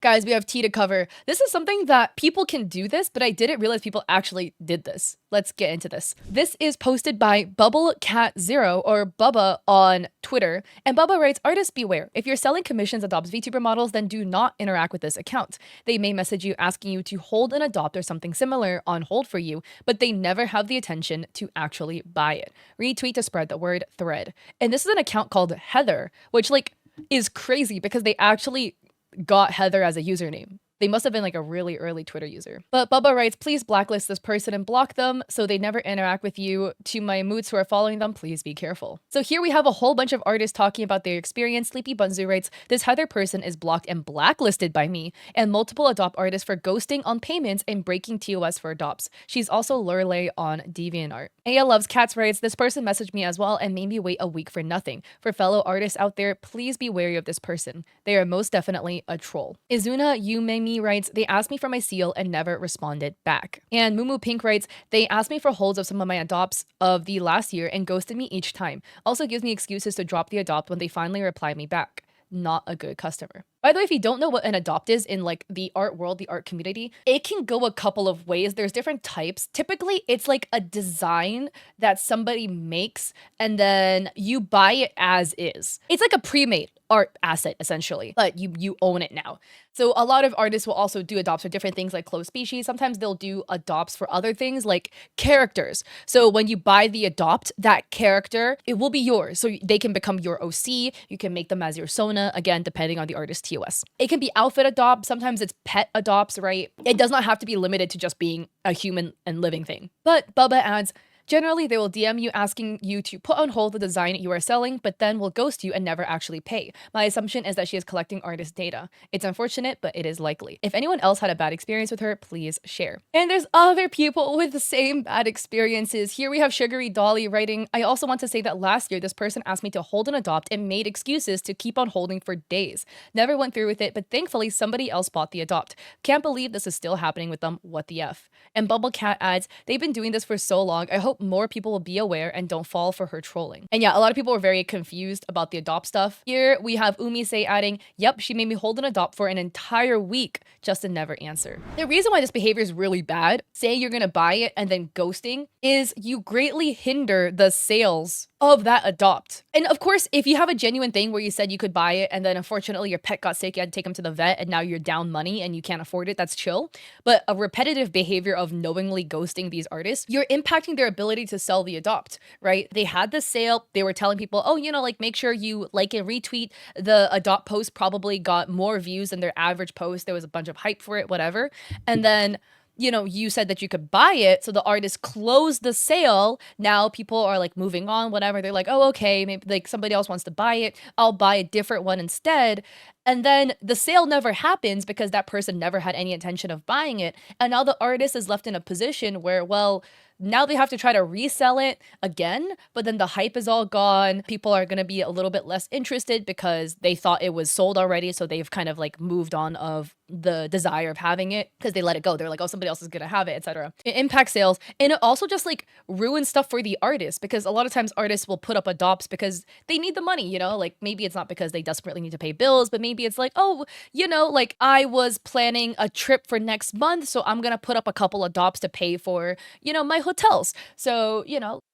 Guys, we have tea to cover. This is something that people can do this, but I didn't realize people actually did this. Let's get into this. This is posted by BubbleCat0 or Bubba on Twitter. And Bubba writes, artists beware. If you're selling commissions adopts VTuber models, then do not interact with this account. They may message you asking you to hold an adopt or something similar on hold for you, but they never have the attention to actually buy it. Retweet to spread the word thread. And this is an account called Heather, which is crazy because they actually got Heather as a username. They must have been like a really early Twitter user. But Bubba writes, please blacklist this person and block them so they never interact with you. To my moods who are following them, please be careful. So here we have a whole bunch of artists talking about their experience. Sleepy Bunzu writes, this Heather person is blocked and blacklisted by me and multiple adopt artists for ghosting on payments and breaking TOS for adopts. She's also Lurley on DeviantArt. Aya Loves Cats writes, this person messaged me as well and made me wait a week for nothing. For fellow artists out there, please be wary of this person. They are most definitely a troll. Izuna Yumemi writes, they asked me for my seal and never responded back. And Mumu Pink writes, they asked me for holds of some of my adopts of the last year and ghosted me each time. Also gives me excuses to drop the adopt when they finally reply me back. Not a good customer. By the way, if you don't know what an adopt is in like the art world, the art community, it can go a couple of ways. There's different types. Typically, it's like a design that somebody makes and then you buy it as is. It's like a pre-made art asset essentially, but you own it now. So a lot of artists will also do adopts for different things like closed species. Sometimes they'll do adopts for other things like characters. So when you buy the adopt, that character, it will be yours. So they can become your OC. You can make them as your Sona, again, depending on the artist's TOS. It can be outfit adopt. Sometimes it's pet adopts, right? It does not have to be limited to just being a human and living thing. But Bubba adds, generally, they will DM you asking you to put on hold the design you are selling, but then will ghost you and never actually pay. My assumption is that she is collecting artist data. It's unfortunate, but it is likely. If anyone else had a bad experience with her, please share. And there's other people with the same bad experiences. Here we have Sugary Dolly writing, I also want to say that last year, this person asked me to hold and adopt and made excuses to keep on holding for days. Never went through with it, but thankfully somebody else bought the adopt. Can't believe this is still happening with them. What the F? And Bubble Cat adds, they've been doing this for so long. I hope more people will be aware and don't fall for her trolling. And yeah, a lot of people were very confused about the adopt stuff. Here we have Umise adding, yep, she made me hold an adopt for an entire week just to never answer. The reason why this behavior is really bad, saying you're gonna buy it and then ghosting, is you greatly hinder the sales of that adopt. And of course, if you have a genuine thing where you said you could buy it and then unfortunately your pet got sick, you had to take him to the vet and now you're down money and you can't afford it, that's chill. But a repetitive behavior of knowingly ghosting these artists, you're impacting their ability to sell the adopt, right? They had the sale, they were telling people, oh, like make sure you like and retweet. The adopt post probably got more views than their average post. There was a bunch of hype for it, whatever. And then you said that you could buy it, so the artist closed the sale. Now people are like moving on, whatever. They're like, oh, okay, maybe like somebody else wants to buy it. I'll buy a different one instead. And then the sale never happens because that person never had any intention of buying it. And now the artist is left in a position where, well, now they have to try to resell it again, but then the hype is all gone. People are going to be a little bit less interested because they thought it was sold already. So they've kind of like moved on of the desire of having it because they let it go. They're like, oh, somebody else is going to have it, etc. It impacts sales. And it also just like ruins stuff for the artist because a lot of times artists will put up adopts because they need the money, like maybe it's not because they desperately need to pay bills, but maybe it's like, oh, like I was planning a trip for next month. So I'm going to put up a couple adopts to pay for, my hotels. So,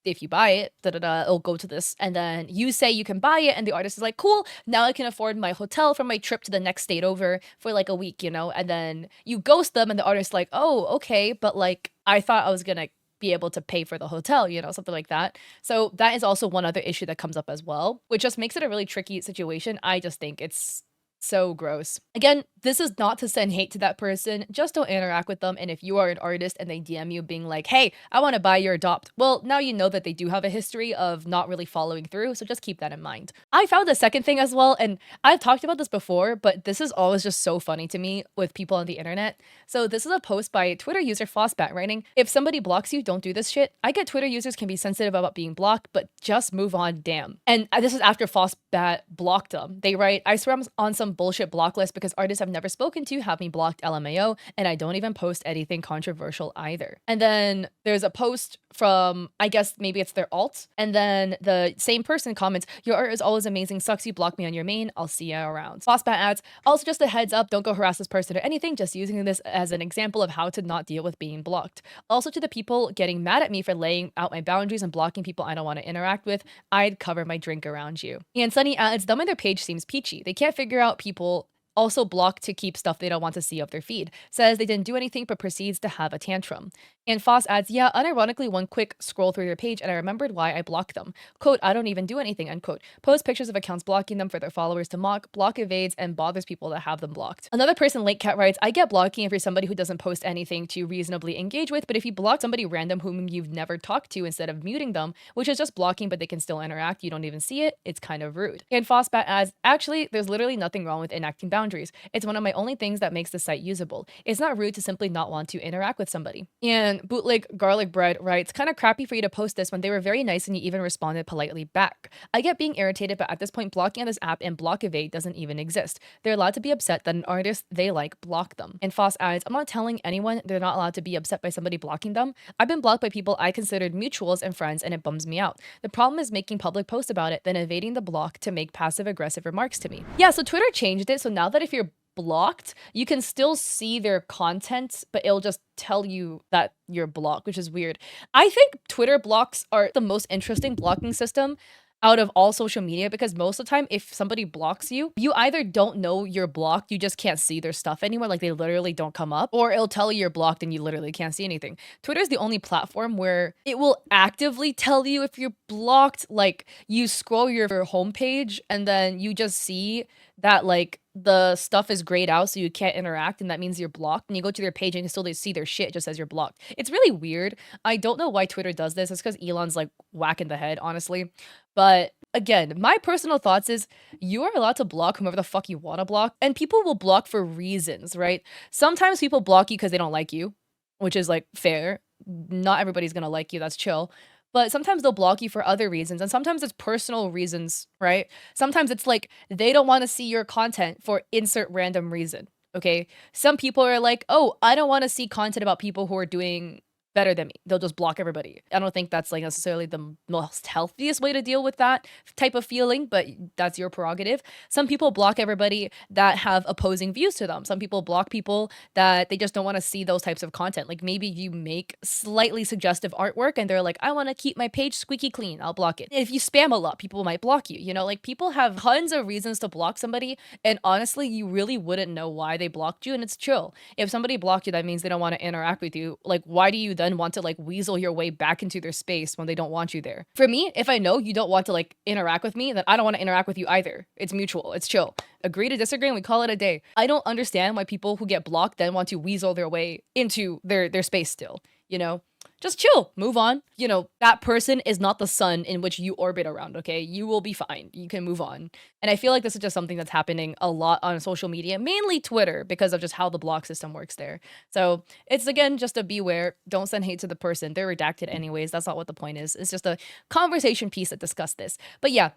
if you buy it, it'll go to this. And then you say you can buy it and the artist is like, cool, now I can afford my hotel for my trip to the next state over for like a week, and then you ghost them and the artist's like, oh, okay, but like, I thought I was going to be able to pay for the hotel, something like that. So that is also one other issue that comes up as well, which just makes it a really tricky situation. I just think it's so gross. Again, this is not to send hate to that person. Just don't interact with them. And if you are an artist and they DM you being like, hey, I want to buy your adopt, well, now you know that they do have a history of not really following through. So just keep that in mind. I found the second thing as well, and I've talked about this before, but this is always just so funny to me with people on the internet. So this is a post by Twitter user Flossbat writing, if somebody blocks you, don't do this shit. I get Twitter users can be sensitive about being blocked, but just move on, damn. And this is after Flossbat blocked them. They write, I swear I'm on some bullshit block list because artists I've never spoken to have me blocked LMAO, and I don't even post anything controversial either. And then there's a post from, I guess maybe it's their alt, and then the same person comments, your art is always amazing, sucks you blocked me on your main, I'll see you around. Bossbat adds, also just a heads up, don't go harass this person or anything, just using this as an example of how to not deal with being blocked. Also to the people getting mad at me for laying out my boundaries and blocking people I don't want to interact with, I'd cover my drink around you. And Sunny adds, them and their page seems peachy. They can't figure out people also block to keep stuff they don't want to see of their feed. Says they didn't do anything but proceeds to have a tantrum. And Foss adds, yeah, unironically one quick scroll through their page and I remembered why I blocked them. Quote, I don't even do anything, unquote. Post pictures of accounts blocking them for their followers to mock, block evades, and bothers people that have them blocked. Another person, Lake Cat, writes, I get blocking if you're somebody who doesn't post anything to reasonably engage with, but if you block somebody random whom you've never talked to instead of muting them, which is just blocking but they can still interact, you don't even see it, it's kind of rude. And Fossbat adds, actually, there's literally nothing wrong with enacting boundaries. It's one of my only things that makes the site usable. It's not rude to simply not want to interact with somebody. And Bootleg Garlic Bread writes, kind of crappy for you to post this when they were very nice and you even responded politely back. I get being irritated, but at this point, blocking on this app and block evade doesn't even exist. They're allowed to be upset that an artist they like blocked them. And Foss adds, I'm not telling anyone they're not allowed to be upset by somebody blocking them. I've been blocked by people I considered mutuals and friends, and it bums me out. The problem is making public posts about it, then evading the block to make passive aggressive remarks to me. Yeah, so Twitter changed it, so now that if you're blocked, you can still see their content, but it'll just tell you that you're blocked, which is weird. I think Twitter blocks are the most interesting blocking system out of all social media because most of the time if somebody blocks you, you either don't know you're blocked, you just can't see their stuff anymore, like they literally don't come up, or it'll tell you you're blocked and you literally can't see anything. Twitter is the only platform where it will actively tell you if you're blocked. Like you scroll your homepage and then you just see that like the stuff is grayed out so you can't interact and that means you're blocked, and you go to their page and you still see their shit, it just says you're blocked. It's really weird. I don't know why Twitter does this. It's because Elon's like whacking the head, honestly. But again, my personal thoughts is you are allowed to block whomever the fuck you want to block, and people will block for reasons, right? Sometimes people block you because they don't like you, which is like fair. Not everybody's gonna like you, that's chill. But sometimes they'll block you for other reasons, and sometimes it's personal reasons, right? Sometimes it's like they don't want to see your content for insert random reason, okay? Some people are like, oh, I don't want to see content about people who are doing better than me. They'll just block everybody. I don't think that's like necessarily the most healthiest way to deal with that type of feeling, but that's your prerogative. Some people block everybody that have opposing views to them. Some people block people that they just don't want to see those types of content. Like maybe you make slightly suggestive artwork and they're like, I want to keep my page squeaky clean, I'll block it. If you spam a lot, people might block you. You know, like people have tons of reasons to block somebody, and honestly, you really wouldn't know why they blocked you, and it's chill. If somebody blocked you, that means they don't want to interact with you. Like, why do you then want to like weasel your way back into their space when they don't want you there? For me, if I know you don't want to like interact with me, then I don't want to interact with you either. It's mutual, it's chill. Agree to disagree and we call it a day. I don't understand why people who get blocked then want to weasel their way into their space still, you know? Just chill, move on. You know, that person is not the sun in which you orbit around, okay? You will be fine. You can move on. And I feel like this is just something that's happening a lot on social media, mainly Twitter, because of just how the block system works there. So it's, again, just a beware. Don't send hate to the person. They're redacted anyways. That's not what the point is. It's just a conversation piece that discussed this. But yeah,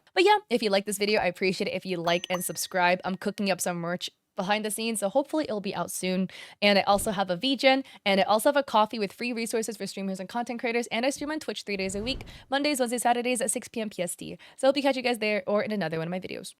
if you like this video, I appreciate it if you like and subscribe. I'm cooking up some merch behind the scenes, so hopefully it'll be out soon. And I also have a VGen, and I also have a coffee with free resources for streamers and content creators, and I stream on Twitch 3 days a week, Mondays, Wednesdays, Saturdays at 6 p.m. PST. So I hope to catch you guys there or in another one of my videos.